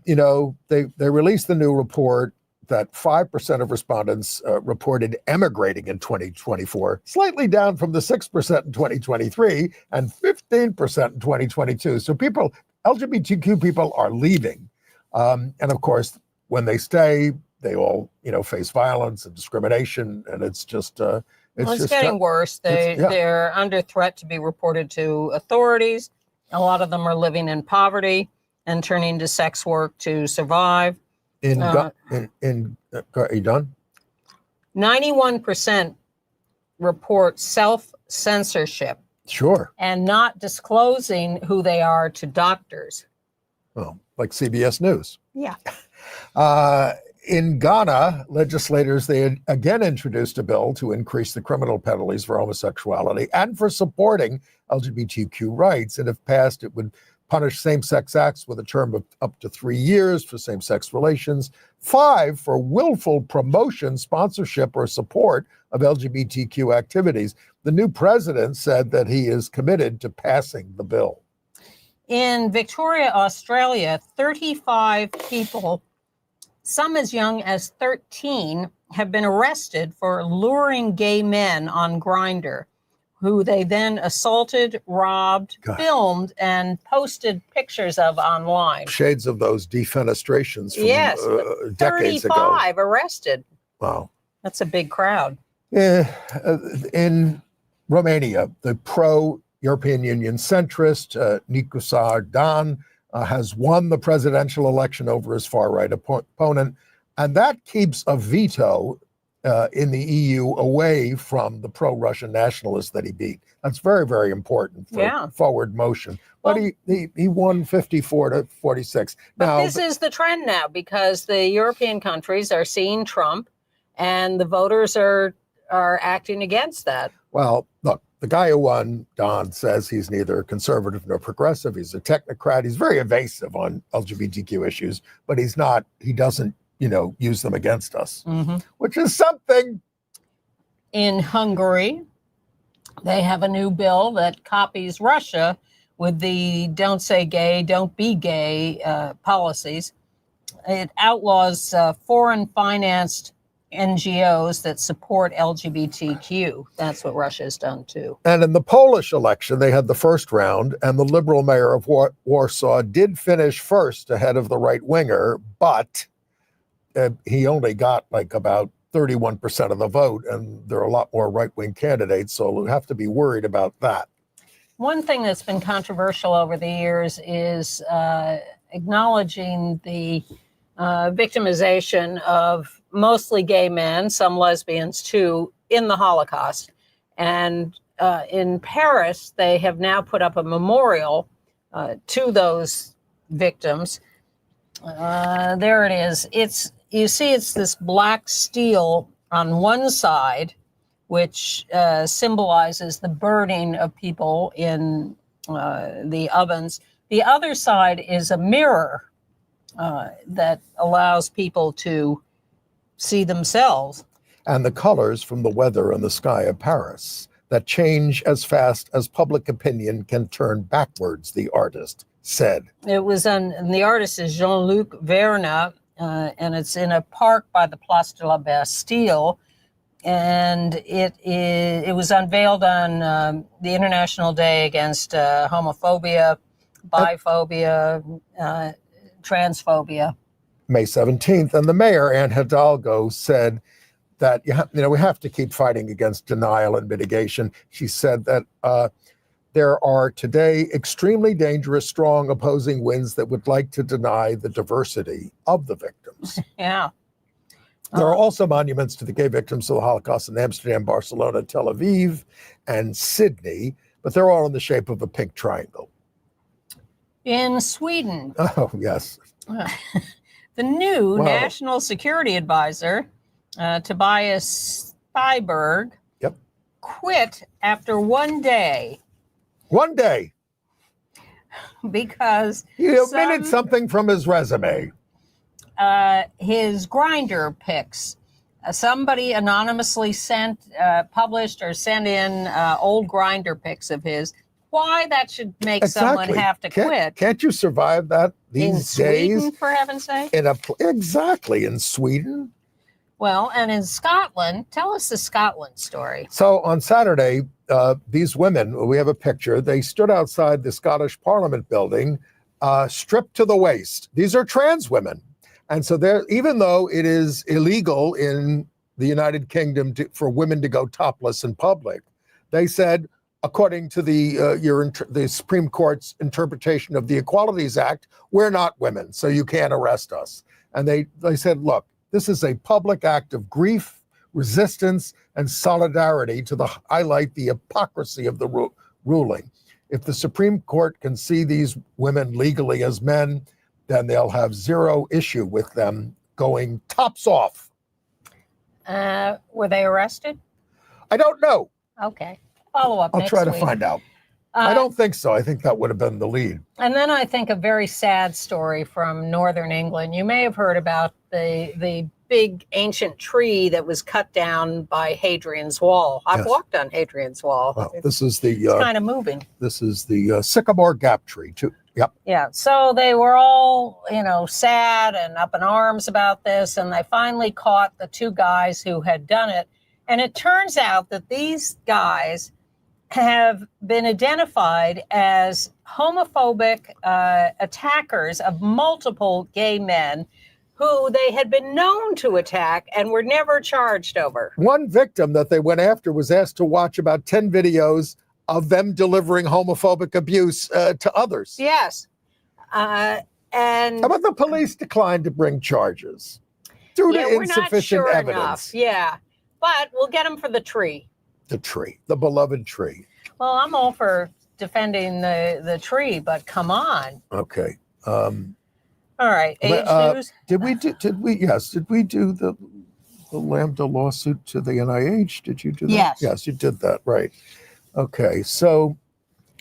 B: they released the new report that 5% of respondents reported emigrating in 2024, slightly down from the 6% in 2023 and 15% in 2022. So LGBTQ people are leaving. And of course, when they stay, they all, face violence and discrimination. And it's just,
A: it's getting worse. They're under threat to be reported to authorities. A lot of them are living in poverty and turning to sex work to survive.
B: Are you done?
A: 91% report self-censorship.
B: Sure.
A: And not disclosing who they are to doctors.
B: Well, like CBS News.
A: Yeah.
B: In Ghana, legislators, they had again introduced a bill to increase the criminal penalties for homosexuality and for supporting LGBTQ rights. And if passed, it would punish same-sex acts with a term of up to 3 years for same-sex relations, 5 for willful promotion, sponsorship, or support of LGBTQ activities. The new president said that he is committed to passing the bill.
A: In Victoria, Australia, 35 people, some as young as 13, have been arrested for luring gay men on Grindr, who they then assaulted, robbed, filmed, and posted pictures of online.
B: Shades of those defenestrations from decades ago.
A: 35 arrested.
B: Wow.
A: That's a big crowd.
B: In Romania, the pro-European Union centrist Nicusar Dan has won the presidential election over his far-right opponent, and that keeps a veto in the EU away from the pro-Russian nationalists that he beat. That's very, very important for forward motion. But he won 54 to 46.
A: But this is the trend now, because the European countries are seeing Trump, and the voters are acting against that.
B: Well, look, the guy who won, Don, says he's neither conservative nor progressive. He's a technocrat. He's very evasive on LGBTQ issues, but he doesn't, use them against us, which is something.
A: In Hungary, they have a new bill that copies Russia with the don't say gay, don't be gay policies. It outlaws foreign financed NGOs that support LGBTQ. That's what Russia has done too.
B: And in the Polish election, they had the first round, and the liberal mayor of Warsaw did finish first ahead of the right winger, but he only got like about 31% of the vote, and there are a lot more right-wing candidates, so we'll have to be worried about that.
A: One thing that's been controversial over the years is acknowledging the victimization of mostly gay men, some lesbians too, in the Holocaust. And in Paris, they have now put up a memorial to those victims. There it is. It's this black steel on one side, which symbolizes the burning of people in the ovens. The other side is a mirror that allows people to see themselves.
B: And the colors from the weather and the sky of Paris that change as fast as public opinion can turn backwards, the artist said.
A: It was and the artist is Jean-Luc Verna, and it's in a park by the Place de la Bastille. And it was unveiled on the International Day Against Homophobia, Biphobia, Transphobia.
B: May 17th. And the mayor, Anne Hidalgo, said that we have to keep fighting against denial and mitigation. She said that there are today extremely dangerous, strong opposing winds that would like to deny the diversity of the victims.
A: Yeah.
B: There are also monuments to the gay victims of the Holocaust in Amsterdam, Barcelona, Tel Aviv, and Sydney, but they're all in the shape of a pink triangle.
A: In Sweden.
B: Oh, yes.
A: The new National Security Advisor, Tobias Thieberg, quit after 1 day.
B: 1 day.
A: Because
B: he omitted something from his resume.
A: His Grindr pics. Somebody anonymously published or sent in old Grindr pics of his. Why that should make someone have to quit?
B: Can't you survive that these days?
A: In Sweden, for heaven's sake?
B: Exactly, in Sweden.
A: Well, and in Scotland, tell us the Scotland story.
B: So on Saturday, these women, we have a picture, they stood outside the Scottish Parliament building, stripped to the waist. These are trans women. And so even though it is illegal in the United Kingdom for women to go topless in public, they said, according to the Supreme Court's interpretation of the Equalities Act, we're not women, so you can't arrest us. And they said, look, this is a public act of grief, resistance, and solidarity to highlight the hypocrisy of the ruling. If the Supreme Court can see these women legally as men, then they'll have zero issue with them going tops off.
A: Were they arrested?
B: I don't know.
A: Okay. Follow up
B: I'll
A: next
B: try to
A: week.
B: find out. I don't think so. I think that would have been the lead.
A: And then I think a very sad story from northern England. You may have heard about the big ancient tree that was cut down by Hadrian's Wall. I've
B: Yes.
A: walked on Hadrian's Wall.
B: Well,
A: It's
B: this is the
A: kind of moving.
B: sycamore gap tree too. Yep.
A: Yeah. So they were all, sad and up in arms about this. And they finally caught the two guys who had done it. And it turns out that these guys have been identified as homophobic attackers of multiple gay men who they had been known to attack and were never charged over.
B: One victim that they went after was asked to watch about 10 videos of them delivering homophobic abuse to others.
A: Yes. And
B: How about the police declined to bring charges due to
A: we're not
B: insufficient
A: sure
B: evidence?
A: enough. Yeah. But we'll get them for the tree.
B: The tree, the beloved tree.
A: Well, I'm all for defending the tree, but come on.
B: Okay.
A: All right. Age news.
B: Did we do the Lambda lawsuit to the NIH? Did you do that?
A: Yes.
B: Yes, you did that, right. Okay, so,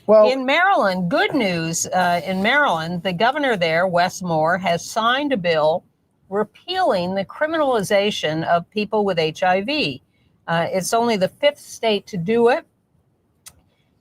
B: well,
A: In Maryland, good news. In Maryland, the governor there, Wes Moore, has signed a bill repealing the criminalization of people with HIV. It's only the 5th state to do it.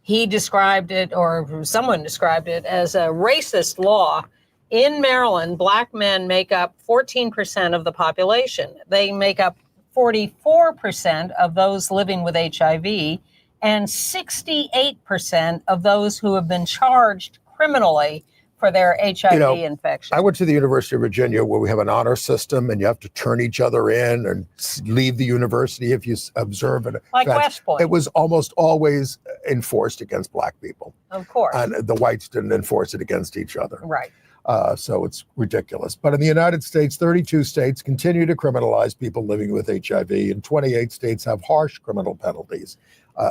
A: He described it, or someone described it, as a racist law. In Maryland, Black men make up 14% of the population. They make up 44% of those living with HIV and 68% of those who have been charged criminally for their HIV infection.
B: I went to the University of Virginia where we have an honor system and you have to turn each other in and leave the university if you observe it.
A: Like West Point.
B: It was almost always enforced against Black people.
A: Of course.
B: And the whites didn't enforce it against each other.
A: Right.
B: So it's ridiculous. But in the United States, 32 states continue to criminalize people living with HIV, and 28 states have harsh criminal penalties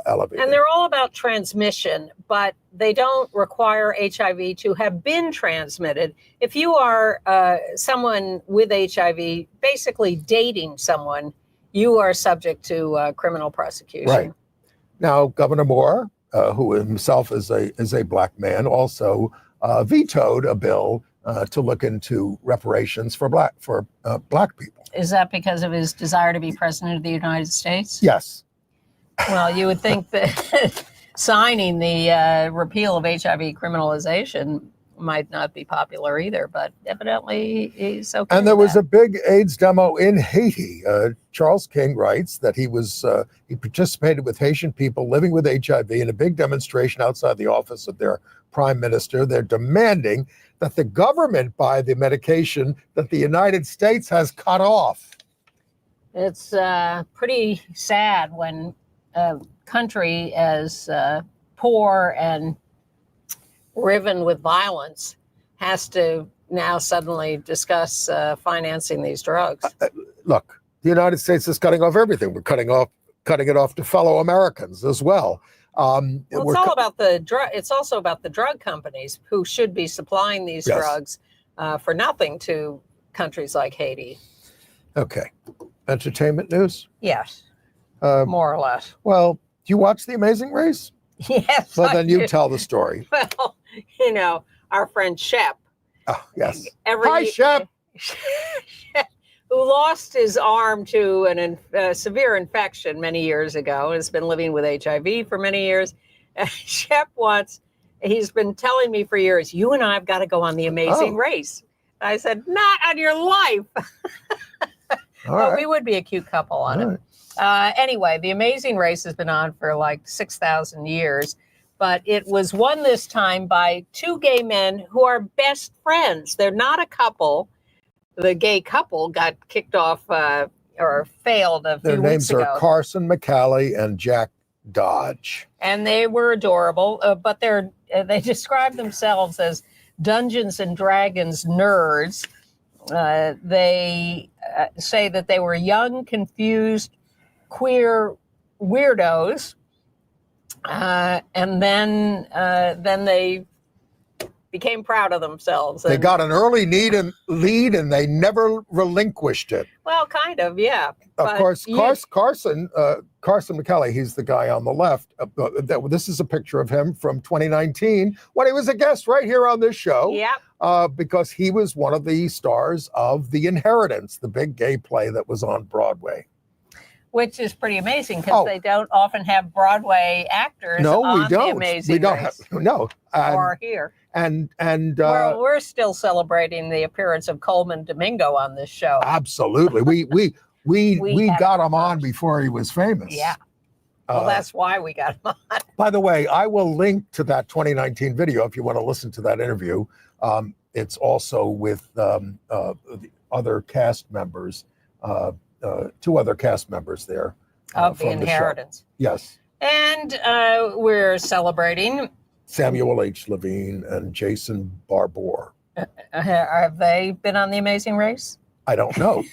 B: elevated.
A: And they're all about transmission, but they don't require HIV to have been transmitted. If you are someone with HIV, basically dating someone, you are subject to criminal prosecution.
B: Right. Now, Governor Moore, who himself is a Black man, also vetoed a bill to look into reparations for Black people.
A: Is that because of his desire to be president of the United States?
B: Yes.
A: Well, you would think that signing the repeal of HIV criminalization might not be popular either, but evidently he's okay.
B: And there
A: with
B: was
A: that.
B: a big AIDS demo in Haiti. Charles King writes that he participated with Haitian people living with HIV in a big demonstration outside the office of their prime minister. They're demanding that the government buy the medication that the United States has cut off.
A: It's pretty sad when a country as poor and riven with violence has to now suddenly discuss financing these drugs.
B: Look, the United States is cutting off everything. We're cutting it off to fellow Americans as well.
A: Well, it's all about the drug. It's also about the drug companies who should be supplying these
B: Yes.
A: drugs for nothing to countries like Haiti.
B: Okay. Entertainment news?
A: Yes, more or less.
B: Well, do you watch The Amazing Race?
A: Yes.
B: Well,
A: I
B: then you
A: do.
B: tell the story.
A: Well, our friend Shep.
B: Oh, yes.
A: Hi,
B: Shep.
A: Who lost his arm to a severe infection many years ago and has been living with HIV for many years. Shep he's been telling me for years, you and I have got to go on The Amazing Race. I said, not on your life.
B: All
A: Well,
B: right.
A: we would be a cute couple on
B: All
A: it. Anyway, The Amazing Race has been on for like 6,000 years, but it was won this time by two gay men who are best friends. They're not a couple. The gay couple got kicked off or failed a
B: Their
A: few
B: names
A: weeks ago.
B: are Carson McCalley and Jack Dodge.
A: And they were adorable, but they describe themselves as Dungeons and Dragons nerds. They say that they were young, confused, queer weirdos, and then they became proud of themselves.
B: They
A: And-
B: got an early lead and they never relinquished it.
A: well, kind of, yeah.
B: Of
A: But
B: course,
A: you-
B: Carson McCalley, he's the guy on the left. This is a picture of him from 2019 when he was a guest right here on this show.
A: Yeah.
B: Because he was one of the stars of The Inheritance, the big gay play that was on Broadway.
A: Which is pretty amazing because they don't often have Broadway actors
B: No,
A: on
B: we don't.
A: The Amazing
B: We don't
A: Race
B: have no.
A: or here.
B: Well,
A: We're still celebrating the appearance of Coleman Domingo on this show.
B: absolutely. We
A: had
B: got
A: him
B: him on before he was famous.
A: Yeah. Well, that's why we got him on.
B: By the way, I will link to that 2019 video if you want to listen to that interview. It's also with the other cast members, two other cast members there.
A: Of The
B: from the show.
A: Inheritance.
B: Yes.
A: And we're celebrating.
B: Samuel H. Levine and Jason Barbour.
A: Have they been on The Amazing Race?
B: I don't know.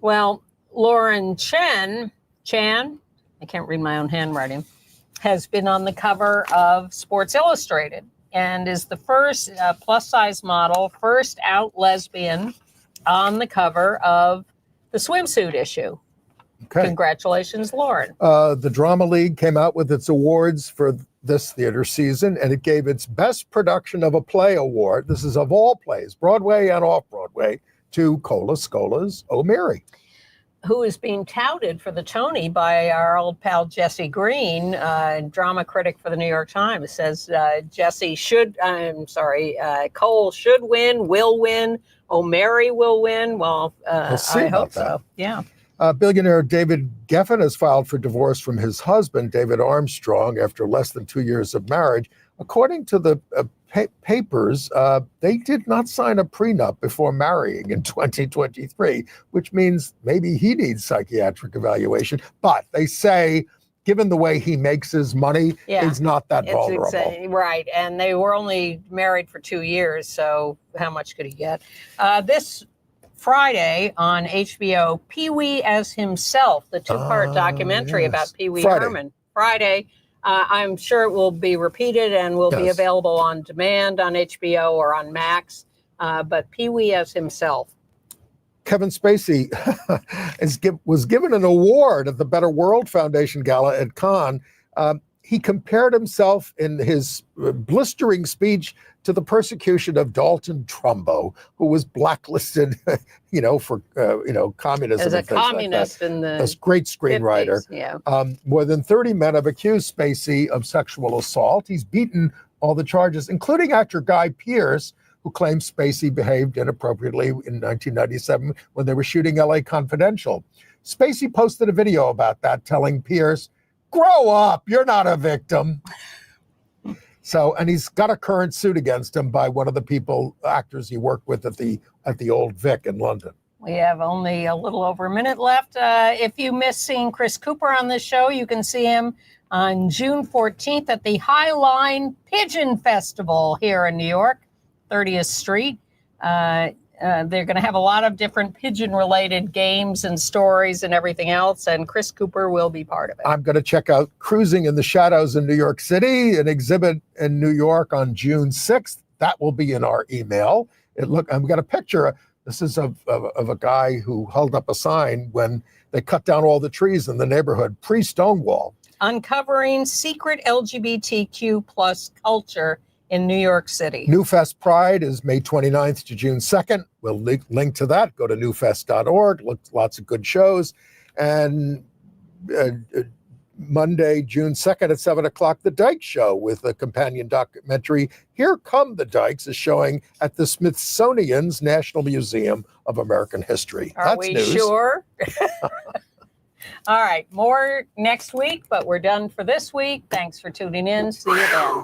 A: Well, Lauren Chan, I can't read my own handwriting, has been on the cover of Sports Illustrated and is the first plus-size model, first out lesbian on the cover of the swimsuit issue.
B: Okay.
A: Congratulations, Lauren.
B: The Drama League came out with its awards for this theater season, and it gave its Best Production of a Play award. This is of all plays, Broadway and off-Broadway, to Cola Scola's O'Mary.
A: Who is being touted for the Tony by our old pal Jesse Green, drama critic for the New York Times, says Cole should win, will win, O'Mary will win. Well,
B: We'll see
A: I
B: about
A: hope
B: that.
A: so. Yeah.
B: Billionaire David Geffen has filed for divorce from his husband, David Armstrong, after less than 2 years of marriage. According to the papers, they did not sign a prenup before marrying in 2023, which means maybe he needs psychiatric evaluation. But they say, given the way he makes his money, he's not that vulnerable.
A: Right. And they were only married for 2 years, so how much could he get? This Friday on HBO, Pee-wee as Himself, the two-part documentary about Pee Wee Herman. Friday. I'm sure it will be repeated and will be available on demand on HBO or on Max, but Pee-wee as Himself.
B: Kevin Spacey was given an award at the Better World Foundation Gala at Cannes. He compared himself in his blistering speech to the persecution of Dalton Trumbo, who was blacklisted, for communism.
A: As a
B: and things
A: communist
B: like that.
A: in the
B: This great screenwriter.
A: 50s, yeah.
B: More than 30 men have accused Spacey of sexual assault. He's beaten all the charges, including actor Guy Pearce, who claims Spacey behaved inappropriately in 1997 when they were shooting LA Confidential. Spacey posted a video about that, telling Pearce, "Grow up, you're not a victim." So, and he's got a current suit against him by one of the actors he worked with at the Old Vic in London.
A: We have only a little over a minute left. If you miss seeing Chris Cooper on this show, you can see him on June 14th at the High Line Pigeon Festival here in New York, 30th Street. They're going to have a lot of different pigeon-related games and stories and everything else, and Chris Cooper will be part of it.
B: I'm going to check out Cruising in the Shadows in New York City, an exhibit in New York on June 6th. That will be in our email. I've got a picture. This is of a guy who held up a sign when they cut down all the trees in the neighborhood, pre-Stonewall.
A: Uncovering secret LGBTQ plus culture in New York City.
B: Newfest Pride is May 29th to June 2nd. We'll link to that. Go to newfest.org. Look, lots of good shows. And Monday, June 2nd at 7 o'clock, The Dyke Show with a companion documentary, Here Come the Dykes, is showing at the Smithsonian's National Museum of American History.
A: Are
B: That's
A: we
B: news.
A: sure? All right, more next week, but we're done for this week. Thanks for tuning in. See you then.